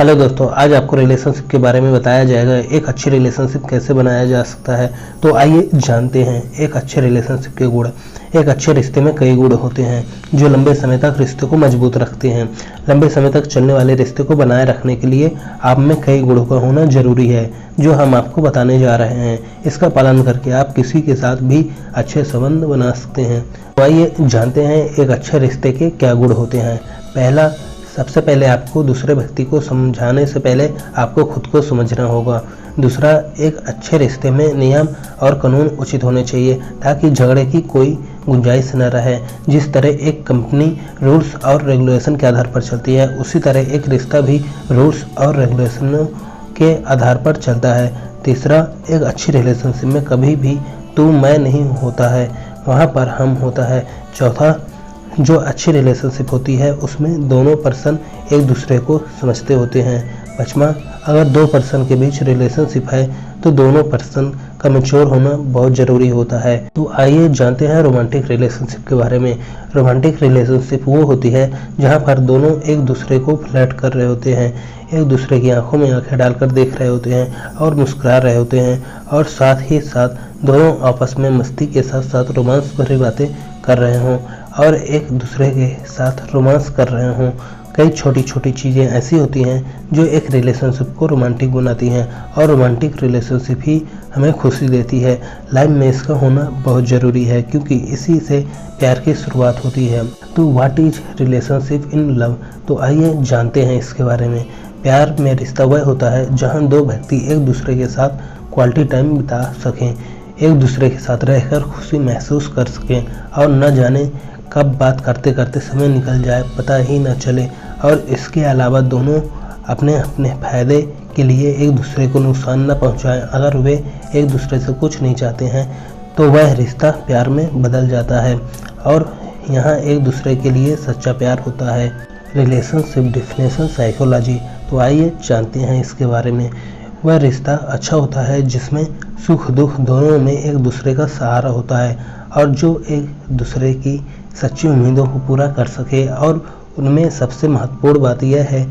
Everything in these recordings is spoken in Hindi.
हेलो दोस्तों, आज आपको रिलेशनशिप के बारे में बताया जाएगा। एक अच्छी रिलेशनशिप कैसे बनाया जा सकता है, तो आइए जानते हैं एक अच्छे रिलेशनशिप के गुण। एक अच्छे रिश्ते में कई गुण होते हैं जो लंबे समय तक रिश्ते को मजबूत रखते हैं। लंबे समय तक चलने वाले रिश्ते को बनाए रखने के लिए आप में कई गुणों का होना जरूरी है, जो हम आपको बताने जा रहे हैं। इसका पालन करके आप किसी के साथ भी अच्छे संबंध बना सकते हैं। तो आइए जानते हैं एक अच्छे रिश्ते के क्या गुण होते हैं। पहला, सबसे पहले आपको दूसरे व्यक्ति को समझाने से पहले आपको खुद को समझना होगा। दूसरा, एक अच्छे रिश्ते में नियम और कानून उचित होने चाहिए ताकि झगड़े की कोई गुंजाइश न रहे। जिस तरह एक कंपनी रूल्स और रेगुलेशन के आधार पर चलती है, उसी तरह एक रिश्ता भी रूल्स और रेगुलेशनों के आधार पर चलता है। तीसरा, एक अच्छी रिलेशनशिप में कभी भी तू मैं नहीं होता है, वहाँ पर हम होता है। चौथा, जो अच्छी रिलेशनशिप होती है उसमें दोनों पर्सन एक दूसरे को समझते होते हैं। पांचवा, अगर दो पर्सन के बीच रिलेशनशिप है तो दोनों पर्सन का मैच्योर होना बहुत ज़रूरी होता है। तो आइए जानते हैं रोमांटिक रिलेशनशिप के बारे में। रोमांटिक रिलेशनशिप वो होती है जहाँ पर दोनों एक दूसरे को फ्लर्ट कर रहे होते हैं, एक दूसरे की आंखों में आंखें डालकर देख रहे होते हैं और मुस्कुरा रहे होते हैं, और साथ ही साथ दोनों आपस में मस्ती के साथ साथ रोमांस भरी बातें कर रहे हों और एक दूसरे के साथ रोमांस कर रहे हों। कई छोटी छोटी चीज़ें ऐसी होती हैं जो एक रिलेशनशिप को रोमांटिक बनाती हैं, और रोमांटिक रिलेशनशिप ही हमें खुशी देती है। लाइफ में इसका होना बहुत ज़रूरी है क्योंकि इसी से प्यार की शुरुआत होती है। तो what is relationship in love, तो आइए जानते हैं इसके बारे में। प्यार में रिश्ता वह होता है जहाँ दो व्यक्ति एक दूसरे के साथ क्वालिटी टाइम बिता सकें, एक दूसरे के साथ रहकर खुशी महसूस कर सकें और न जाने कब बात करते करते समय निकल जाए पता ही न चले। और इसके अलावा दोनों अपने अपने फायदे के लिए एक दूसरे को नुकसान न पहुंचाएं। अगर वे एक दूसरे से कुछ नहीं चाहते हैं तो वह रिश्ता प्यार में बदल जाता है और यहाँ एक दूसरे के लिए सच्चा प्यार होता है। रिलेशनशिप डिफिनेशन साइकोलॉजी, तो आइए जानते हैं इसके बारे में। वह रिश्ता अच्छा होता है जिसमें सुख दुख दोनों में एक दूसरे का सहारा होता है और जो एक दूसरे की सच्ची उम्मीदों को पूरा कर सके। और उनमें सबसे महत्वपूर्ण बात यह है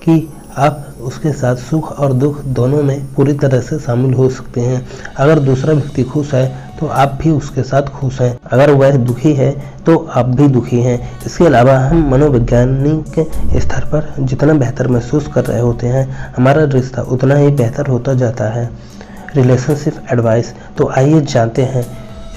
कि आप उसके साथ सुख और दुख दोनों में पूरी तरह से शामिल हो सकते हैं। अगर दूसरा व्यक्ति खुश है तो आप भी उसके साथ खुश हैं, अगर वह दुखी है तो आप भी दुखी हैं। इसके अलावा हम मनोवैज्ञानिक स्तर पर जितना बेहतर महसूस कर रहे होते हैं, हमारा रिश्ता उतना ही बेहतर होता जाता है। रिलेशनशिप एडवाइस, तो आइए जानते हैं।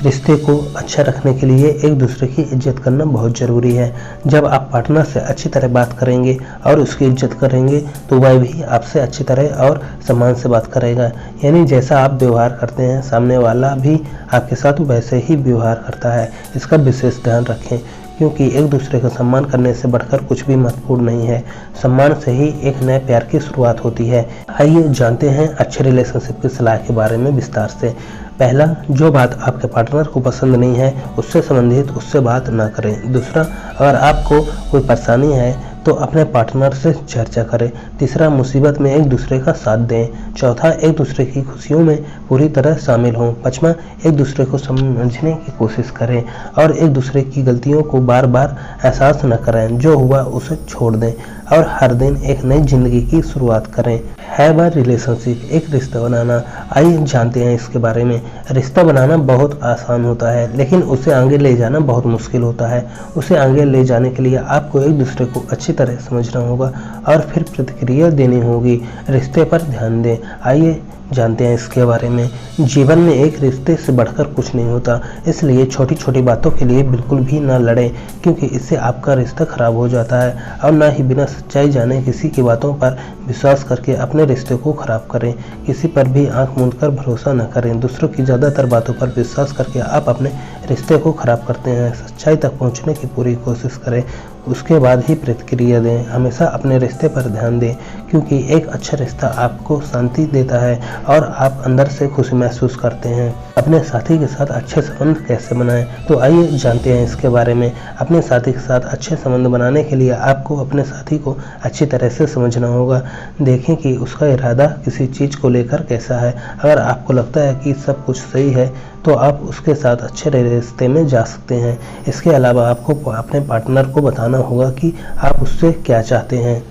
रिश्ते को अच्छा रखने के लिए एक दूसरे की इज्जत करना बहुत ज़रूरी है। जब आप पार्टनर से अच्छी तरह बात करेंगे और उसकी इज्जत करेंगे तो वह भी आपसे अच्छी तरह और सम्मान से बात करेगा। यानी जैसा आप व्यवहार करते हैं सामने वाला भी आपके साथ वैसे ही व्यवहार करता है। इसका विशेष ध्यान रखें क्योंकि एक दूसरे का सम्मान करने से बढ़कर कुछ भी महत्वपूर्ण नहीं है। सम्मान से ही एक नए प्यार की शुरुआत होती है। आइए जानते हैं अच्छे रिलेशनशिप की सलाह के बारे में विस्तार से। पहला, जो बात आपके पार्टनर को पसंद नहीं है उससे संबंधित उससे बात ना करें। दूसरा, अगर आपको कोई परेशानी है तो अपने पार्टनर से चर्चा करें। तीसरा, मुसीबत में एक दूसरे का साथ दें। चौथा, एक दूसरे की खुशियों में पूरी तरह शामिल हों। पांचवा, एक दूसरे को समझने की कोशिश करें और एक दूसरे की गलतियों को बार बार एहसास न करें। जो हुआ उसे छोड़ दें और हर दिन एक नई जिंदगी की शुरुआत करें। हैव अ रिलेशनशिप, एक रिश्ता बनाना। आइए जानते हैं इसके बारे में। रिश्ता बनाना बहुत आसान होता है लेकिन उसे आगे ले जाना बहुत मुश्किल होता है। उसे आगे ले जाने के लिए आपको एक दूसरे को अच्छी तरह समझना होगा और फिर प्रतिक्रिया देनी होगी। रिश्ते पर ध्यान दें। आइए जानते हैं इसके बारे में। जीवन में एक रिश्ते से बढ़कर कुछ नहीं होता, इसलिए छोटी छोटी बातों के लिए बिल्कुल भी ना लड़ें क्योंकि इससे आपका रिश्ता खराब हो जाता है। और ना ही बिना सच्चाई जाने किसी की बातों पर विश्वास करके अपने रिश्ते को खराब करें। किसी पर भी आंख मूंद कर भरोसा न करें। दूसरों की ज़्यादातर बातों पर विश्वास करके आप अपने रिश्ते को खराब करते हैं। सच्चाई तक पहुँचने की पूरी कोशिश करें, उसके बाद ही प्रतिक्रिया दें। हमेशा अपने रिश्ते पर ध्यान दें क्योंकि एक अच्छा रिश्ता आपको शांति देता है और आप अंदर से खुशी महसूस करते हैं। अपने साथी के साथ अच्छे संबंध कैसे बनाएं, तो आइए जानते हैं इसके बारे में। अपने साथी के साथ अच्छे संबंध बनाने के लिए आपको अपने साथी को अच्छी तरह से समझना होगा। देखें कि उसका इरादा किसी चीज़ को लेकर कैसा है। अगर आपको लगता है कि सब कुछ सही है तो आप उसके साथ अच्छे रिश्ते में जा सकते हैं। इसके अलावा आपको अपने पार्टनर को बताना होगा कि आप उससे क्या चाहते हैं।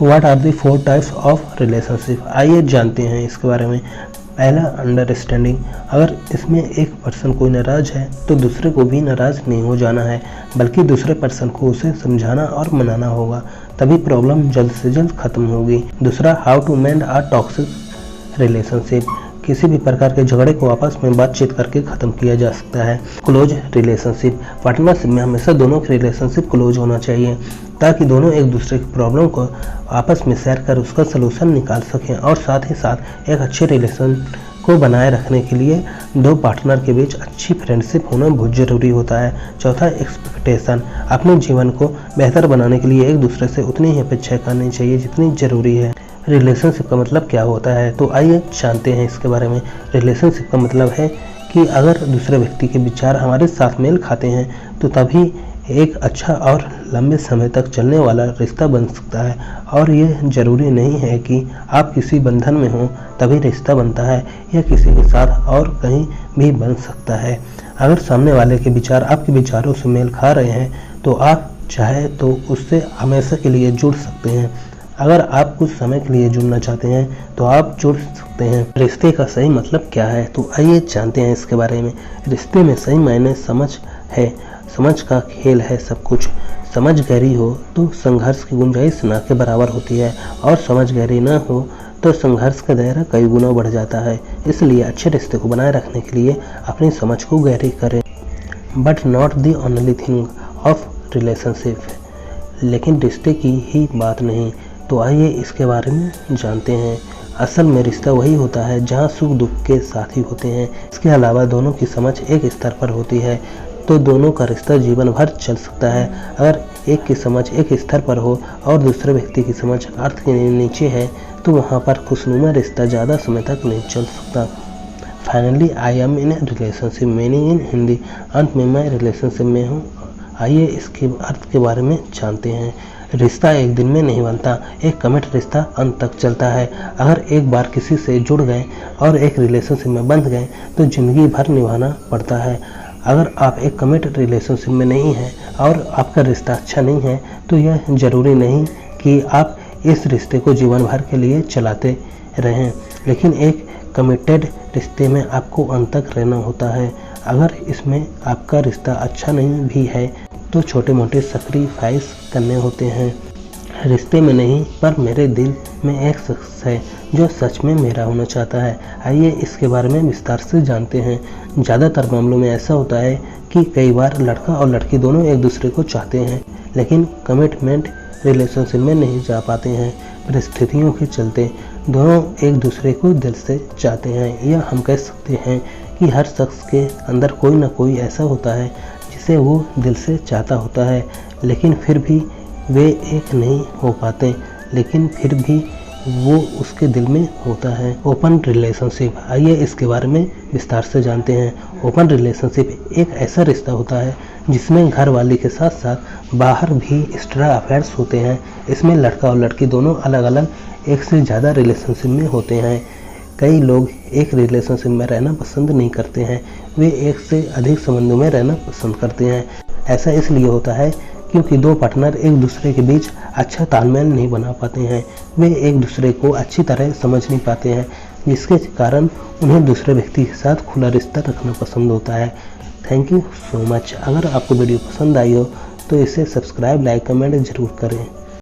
What are the 4 types of relationship, आइए जानते हैं इसके बारे में। पहला, अंडरस्टैंडिंग। अगर इसमें एक पर्सन कोई नाराज है तो दूसरे को भी नाराज नहीं हो जाना है, बल्कि दूसरे पर्सन को उसे समझाना और मनाना होगा, तभी प्रॉब्लम जल्द से जल्द खत्म होगी। दूसरा, how to mend a toxic relationship. किसी भी प्रकार के झगड़े को आपस में बातचीत करके खत्म किया जा सकता है। Close relationship. पार्टनरशिप में हमेशा दोनों के रिलेशनशिप क्लोज होना चाहिए, ताकि दोनों एक दूसरे की प्रॉब्लम को आपस में शेयर कर उसका सलूशन निकाल सकें। और साथ ही साथ एक अच्छे रिलेशन को बनाए रखने के लिए दो पार्टनर के बीच अच्छी फ्रेंडशिप होना बहुत ज़रूरी होता है। चौथा, एक्सपेक्टेशन। अपने जीवन को बेहतर बनाने के लिए एक दूसरे से उतनी ही अपेक्षा करनी चाहिए जितनी ज़रूरी है। रिलेशनशिप का मतलब क्या होता है, तो आइए जानते हैं इसके बारे में। रिलेशनशिप का मतलब है कि अगर दूसरे व्यक्ति के विचार हमारे साथ मेल खाते हैं तो तभी एक अच्छा और लंबे समय तक चलने वाला रिश्ता बन सकता है। और यह ज़रूरी नहीं है कि आप किसी बंधन में हों तभी रिश्ता बनता है, यह किसी के साथ और कहीं भी बन सकता है। अगर सामने वाले के विचार आपके विचारों से मेल खा रहे हैं तो आप चाहे तो उससे हमेशा के लिए जुड़ सकते हैं। अगर आप कुछ समय के लिए जुड़ना चाहते हैं तो आप जुड़ सकते हैं। रिश्ते का सही मतलब क्या है, तो आइए जानते हैं इसके बारे में। रिश्ते में सही मायने समझ है, समझ का खेल है सब कुछ। समझ गहरी हो तो संघर्ष की गुंजाइश ना के बराबर होती है, और समझ गहरी ना हो तो संघर्ष का दायरा कई गुना बढ़ जाता है। इसलिए अच्छे रिश्ते को बनाए रखने के लिए अपनी समझ को गहरी करें। But not the only thing of relationship. लेकिन रिश्ते की ही बात नहीं, तो आइए इसके बारे में जानते हैं। असल में रिश्ता वही होता है जहां सुख दुख के साथी होते हैं। इसके अलावा दोनों की समझ एक स्तर पर होती है तो दोनों का रिश्ता जीवन भर चल सकता है। अगर एक की समझ एक स्तर पर हो और दूसरे व्यक्ति की समझ अर्थ के नीचे है तो वहां पर खुशनुमा रिश्ता ज़्यादा समय तक नहीं चल सकता। Finally, I am in relationship, meaning in Hindi. अंत में मैं रिलेशनशिप में हूँ। आइए इसके अर्थ के बारे में जानते हैं। रिश्ता एक दिन में नहीं बनता, एक कमिट रिश्ता अंत तक चलता है। अगर एक बार किसी से जुड़ गए और एक रिलेशनशिप में बंध गए तो ज़िंदगी भर निभाना पड़ता है। अगर आप एक कमिट रिलेशनशिप में नहीं हैं और आपका रिश्ता अच्छा नहीं है तो यह ज़रूरी नहीं कि आप इस रिश्ते को जीवन भर के लिए चलाते रहें, लेकिन एक कमिटेड रिश्ते में आपको अंत तक रहना होता है। अगर इसमें आपका रिश्ता अच्छा नहीं भी है तो छोटे मोटे सैक्रिफाइस करने होते हैं। रिश्ते में नहीं पर मेरे दिल में एक शख्स है जो सच में मेरा होना चाहता है। आइए इसके बारे में विस्तार से जानते हैं। ज़्यादातर मामलों में ऐसा होता है कि कई बार लड़का और लड़की दोनों एक दूसरे को चाहते हैं लेकिन कमिटमेंट रिलेशनशिप में नहीं जा पाते हैं। परिस्थितियों के चलते दोनों एक दूसरे को दिल से चाहते हैं, या हम कह सकते हैं कि हर शख्स के अंदर कोई ना कोई ऐसा होता है जिसे वो दिल से चाहता होता है, लेकिन फिर भी वे एक नहीं हो पाते, लेकिन फिर भी वो उसके दिल में होता है। ओपन रिलेशनशिप, आइए इसके बारे में विस्तार से जानते हैं। ओपन रिलेशनशिप एक ऐसा रिश्ता होता है जिसमें घर वाली के साथ साथ बाहर भी एक्स्ट्रा अफेयर्स होते हैं। इसमें लड़का और लड़की दोनों अलग अलग एक से ज़्यादा रिलेशनशिप में होते हैं। कई लोग एक रिलेशनशिप में रहना पसंद नहीं करते हैं, वे एक से अधिक संबंधों में रहना पसंद करते हैं। ऐसा इसलिए होता है क्योंकि दो पार्टनर एक दूसरे के बीच अच्छा तालमेल नहीं बना पाते हैं, वे एक दूसरे को अच्छी तरह समझ नहीं पाते हैं, जिसके कारण उन्हें दूसरे व्यक्ति के साथ खुला रिश्ता रखना पसंद होता है। Thank you so much. अगर आपको वीडियो पसंद आई हो तो इसे सब्सक्राइब, लाइक, कमेंट जरूर करें।